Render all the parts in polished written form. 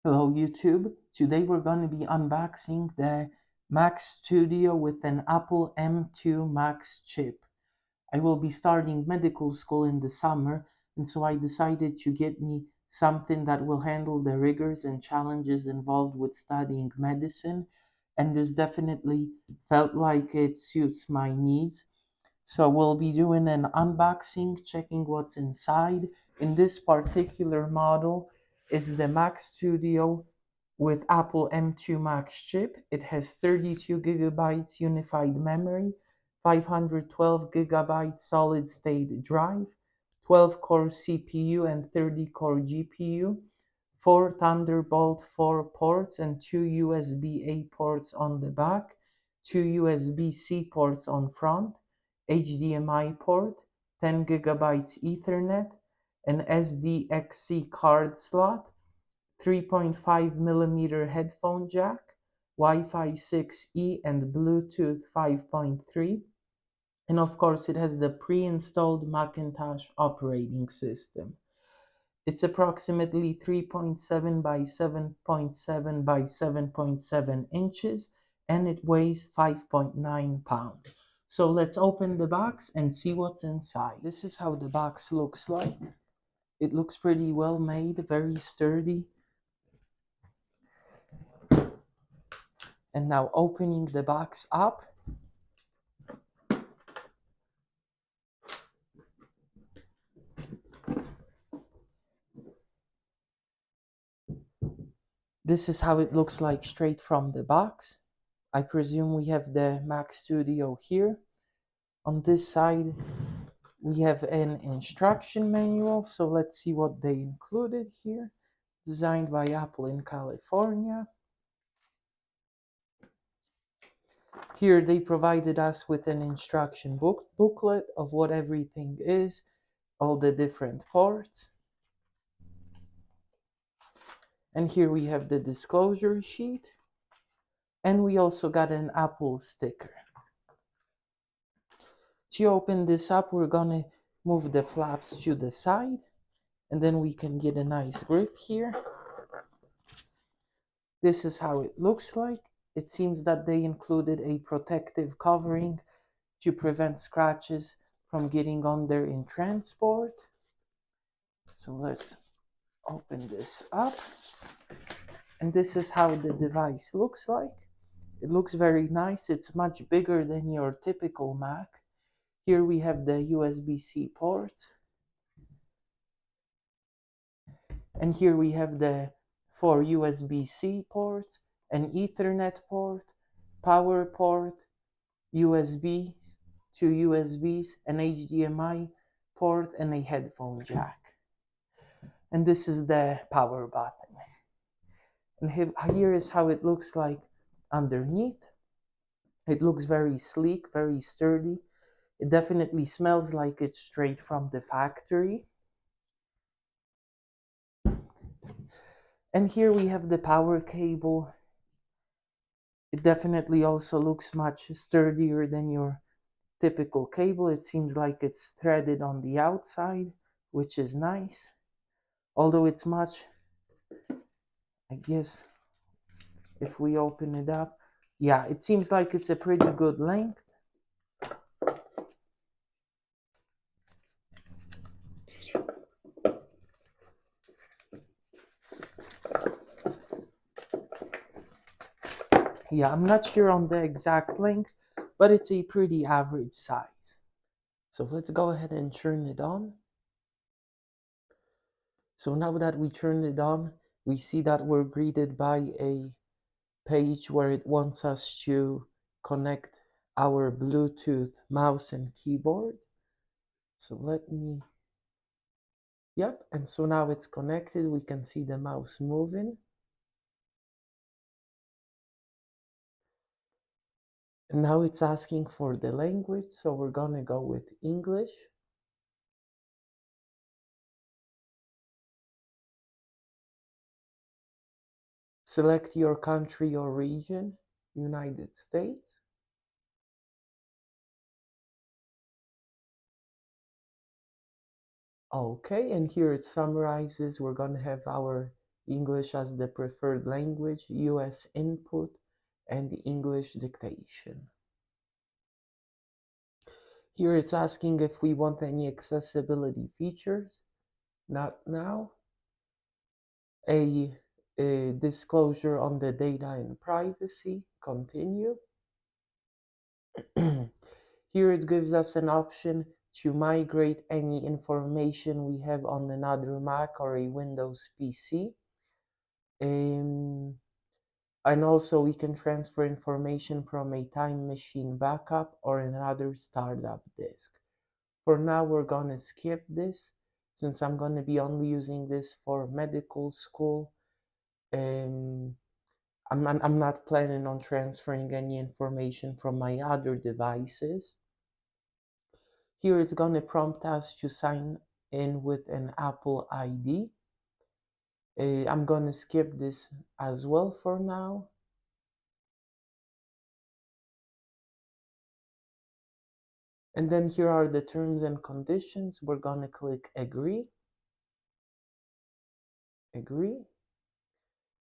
Hello YouTube. Today we're going to be unboxing the Mac Studio with an Apple M2 Max chip. I will be starting medical school in the summer, and so I decided to get me something that will handle the rigors and challenges involved with studying medicine, and this definitely felt like it suits my needs. So we'll be doing an unboxing, checking what's inside. In this particular model, it's the Mac Studio with Apple M2 Max chip. It has 32 gigabytes unified memory, 512 gigabytes solid state drive, 12 core CPU and 30 core GPU, 4 Thunderbolt 4 ports and 2 USB-A ports on the back, 2 USB-C ports on front, HDMI port, 10 gigabytes Ethernet, an SDXC card slot, 3.5 millimeter headphone jack, Wi-Fi 6E and Bluetooth 5.3, and of course it has the pre-installed Macintosh operating system. It's approximately 3.7 by 7.7 by 7.7 inches and it weighs 5.9 pounds. So let's open the box and see what's inside. This is how the box looks like. It looks pretty well made, very sturdy. And now opening the box up, this is how it looks like straight from the box. I presume we have the Mac Studio here. On this side, we have an instruction manual, so let's see what they included here. Designed by Apple in California. Here they provided us with an instruction booklet of what everything is, all the different parts. And here we have the disclosure sheet. And we also got an Apple sticker. To open this up, we're gonna move the flaps to the side, and then we can get a nice grip here. This is how it looks like. It seems that they included a protective covering to prevent scratches from getting on there in transport. So let's open this up. And this is how the device looks like. It looks very nice. It's much bigger than your typical Mac. Here we have the USB-C ports. And here we have the 4 USB-C ports, an Ethernet port, power port, USBs, 2 USBs, an HDMI port, and a headphone jack. And this is the power button. And here is how it looks like underneath. It looks very sleek, very sturdy. It definitely smells like it's straight from the factory. And here we have the power cable. It definitely also looks much sturdier than your typical cable. It seems like it's threaded on the outside, which is nice. Although it's much, I guess, if we open it up, yeah, it seems like it's a pretty good length. Yeah, I'm not sure on the exact length, but it's a pretty average size. So let's go ahead and turn it on. So now that we turned it on, we see that we're greeted by a page where it wants us to connect our Bluetooth mouse and keyboard. So let me, yep, and so now it's connected. We can see the mouse moving. And now it's asking for the language, so we're gonna go with English. Select your country or region, United States. Okay, and here it summarizes. We're gonna have our English as the preferred language, US input, and English dictation. Here it's asking if we want any accessibility features. Not now. A disclosure on the data and privacy. Continue. Here it gives us an option to migrate any information we have on another Mac or a Windows PC. Um, and also we can transfer information from a time machine backup or another startup disk. For now, we're gonna skip this since I'm gonna be only using this for medical school. Um, I'm not planning on transferring any information from my other devices. Here it's gonna prompt us to sign in with an Apple ID. I'm gonna skip this as well for now. And then here are the terms and conditions. We're gonna click agree, agree.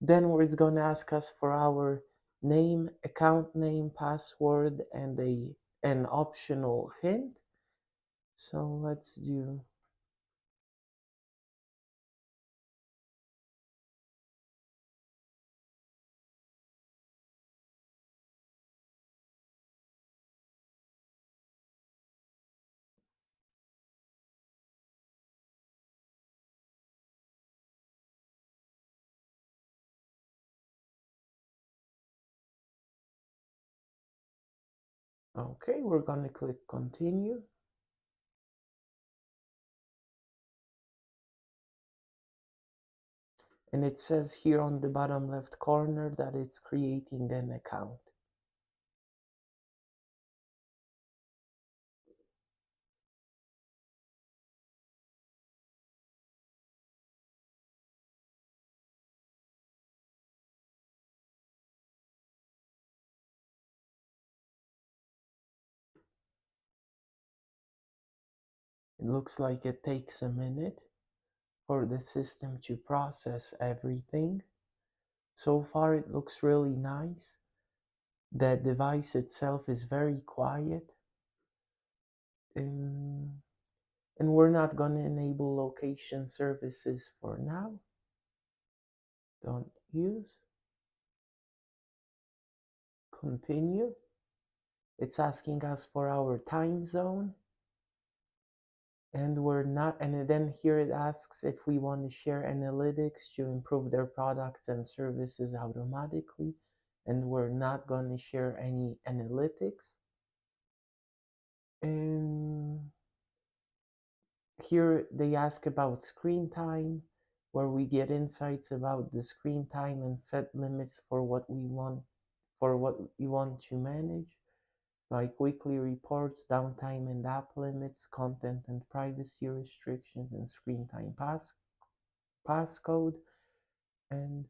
Then it's gonna ask us for our name, account name, password, and an optional hint. So let's do. Okay, we're gonna click continue. And it says here on the bottom left corner that it's creating an account. It looks like it takes a minute for the system to process everything. So far, it looks really nice. The device itself is very quiet. Um, and we're not going to enable location services for now. Don't use. Continue. It's asking us for our time zone. And we're not, and then here it asks if we want to share analytics to improve their products and services automatically. And we're not going to share any analytics. And here they ask about screen time, where we get insights about the screen time and set limits for what we want to manage, like weekly reports, downtime and app limits, content and privacy restrictions, and screen time passcode. And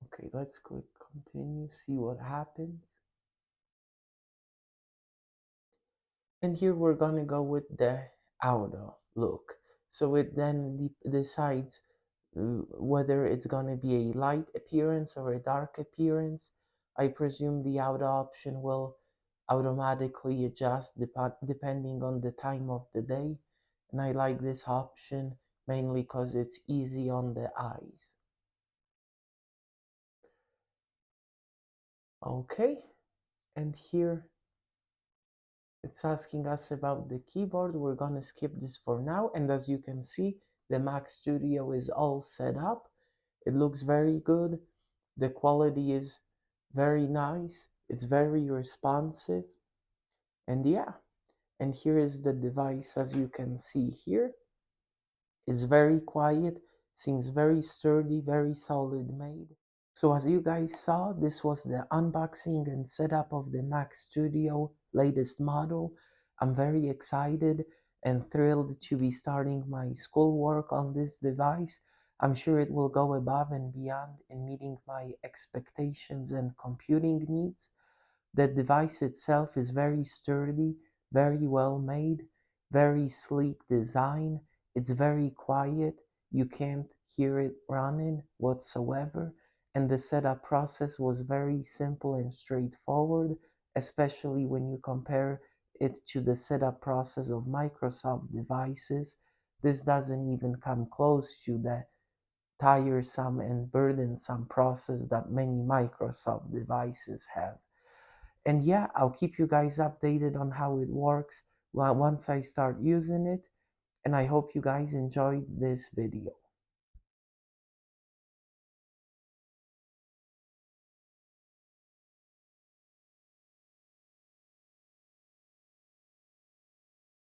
okay, let's click continue, see what happens. And here we're gonna go with the auto look. So it then decides whether it's gonna be a light appearance or a dark appearance. I presume the auto option will automatically adjust depending on the time of the day. And I like this option mainly because it's easy on the eyes. Okay, and here it's asking us about the keyboard. We're gonna skip this for now. And as you can see, the Mac Studio is all set up. It looks very good. The quality is very nice. It's very responsive. And yeah, and here is the device as you can see here. It's very quiet, seems very sturdy, very solid made. So as you guys saw, this was the unboxing and setup of the Mac Studio latest model. I'm very excited and thrilled to be starting my schoolwork on this device. I'm sure it will go above and beyond in meeting my expectations and computing needs. The device itself is very sturdy, very well made, very sleek design. It's very quiet. You can't hear it running whatsoever. And the setup process was very simple and straightforward, especially when you compare it to the setup process of Microsoft devices. This doesn't even come close to the tiresome and burdensome process that many Microsoft devices have. And yeah, I'll keep you guys updated on how it works once I start using it. And I hope you guys enjoyed this video.